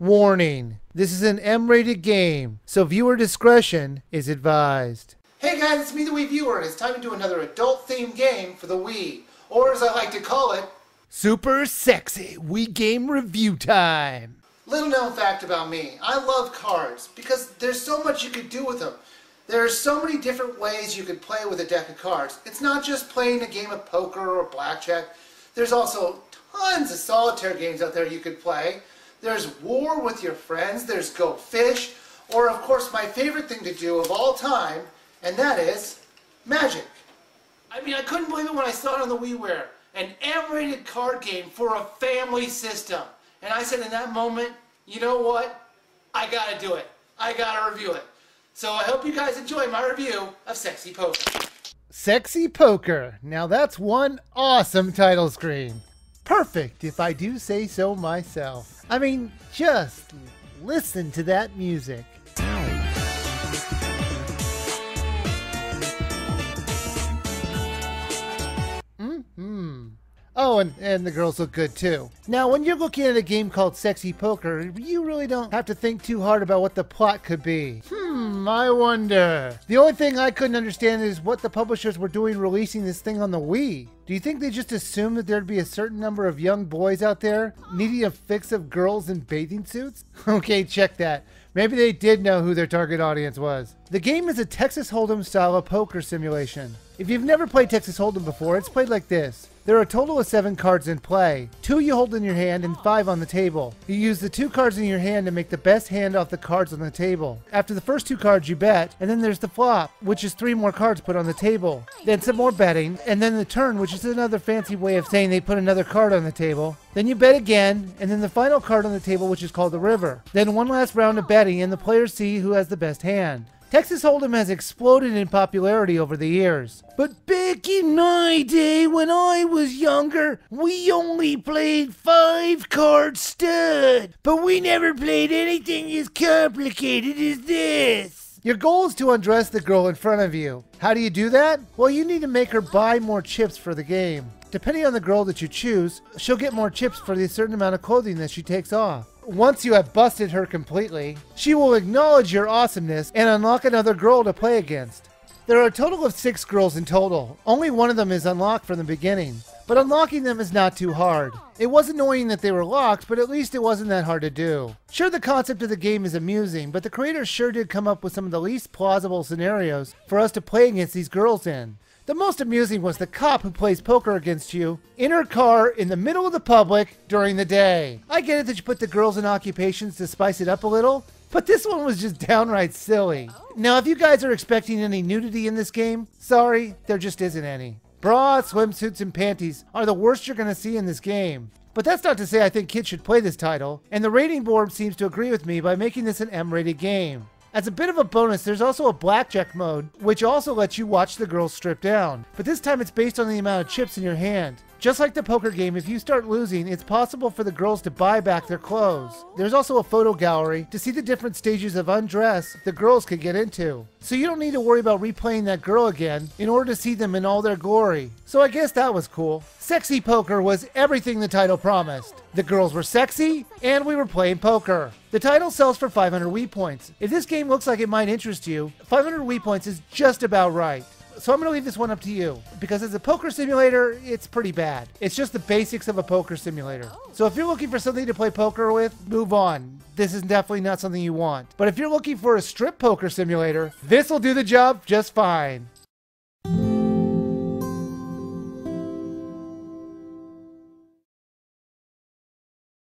Warning, this is an M-rated game, so viewer discretion is advised. Hey guys, it's me, the Wii Viewer, and it's time to do another adult-themed game for the Wii, or as I like to call it, Super Sexy Wii Game Review Time. Little known fact about me, I love cards, because there's so much you could do with them. There are so many different ways you could play with a deck of cards. It's not just playing a game of poker or blackjack. There's also tons of solitaire games out there you could play. There's War with your friends, there's Go Fish, or of course my favorite thing to do of all time, and that is Magic. I mean, I couldn't believe it when I saw it on the WiiWare. An M-rated card game for a family system. And I said in that moment, you know what? I gotta do it. I gotta review it. So I hope you guys enjoy my review of Sexy Poker. Sexy Poker. Now that's one awesome title screen. Perfect, if I do say so myself. I mean, just listen to that music. Oh, and the girls look good too. Now, when you're looking at a game called Sexy Poker, you really don't have to think too hard about what the plot could be. I wonder. The only thing I couldn't understand is what the publishers were doing releasing this thing on the Wii. Do you think they just assumed that there'd be a certain number of young boys out there needing a fix of girls in bathing suits? Okay, check that. Maybe they did know who their target audience was. The game is a Texas Hold'em style of poker simulation. If you've never played Texas Hold'em before, it's played like this. There are a total of 7 cards in play. 2 you hold in your hand and 5 on the table. You use the 2 cards in your hand to make the best hand off the cards on the table. After the first 2 cards you bet, and then there's the flop, which is 3 more cards put on the table. Then some more betting, and then the turn, which is another fancy way of saying they put another card on the table. Then you bet again, and then the final card on the table, which is called the river. Then one last round of betting, and the players see who has the best hand. Texas Hold'em has exploded in popularity over the years. But back in my day, when I was younger, we only played 5-card stud. But we never played anything as complicated as this. Your goal is to undress the girl in front of you. How do you do that? Well, you need to make her buy more chips for the game. Depending on the girl that you choose, she'll get more chips for the certain amount of clothing that she takes off. Once you have busted her completely, she will acknowledge your awesomeness and unlock another girl to play against. There are a total of 6 girls in total. Only one of them is unlocked from the beginning, but unlocking them is not too hard. It was annoying that they were locked, but at least it wasn't that hard to do. Sure, the concept of the game is amusing, but the creators sure did come up with some of the least plausible scenarios for us to play against these girls in. The most amusing was the cop who plays poker against you in her car in the middle of the public during the day. I get it that you put the girls in occupations to spice it up a little, but this one was just downright silly. Now, if you guys are expecting any nudity in this game, sorry, there just isn't any. Bras, swimsuits, and panties are the worst you're going to see in this game. But that's not to say I think kids should play this title, and the rating board seems to agree with me by making this an M-rated game. As a bit of a bonus, there's also a blackjack mode, which also lets you watch the girls strip down. But this time it's based on the amount of chips in your hand. Just like the poker game, if you start losing, it's possible for the girls to buy back their clothes. There's also a photo gallery to see the different stages of undress the girls could get into. So you don't need to worry about replaying that girl again in order to see them in all their glory. So I guess that was cool. Sexy Poker was everything the title promised. The girls were sexy, and we were playing poker. The title sells for 500 Wii points. If this game looks like it might interest you, 500 Wii points is just about right. So I'm going to leave this one up to you, because as a poker simulator, it's pretty bad. It's just the basics of a poker simulator. So if you're looking for something to play poker with, move on. This is definitely not something you want. But if you're looking for a strip poker simulator, this will do the job just fine.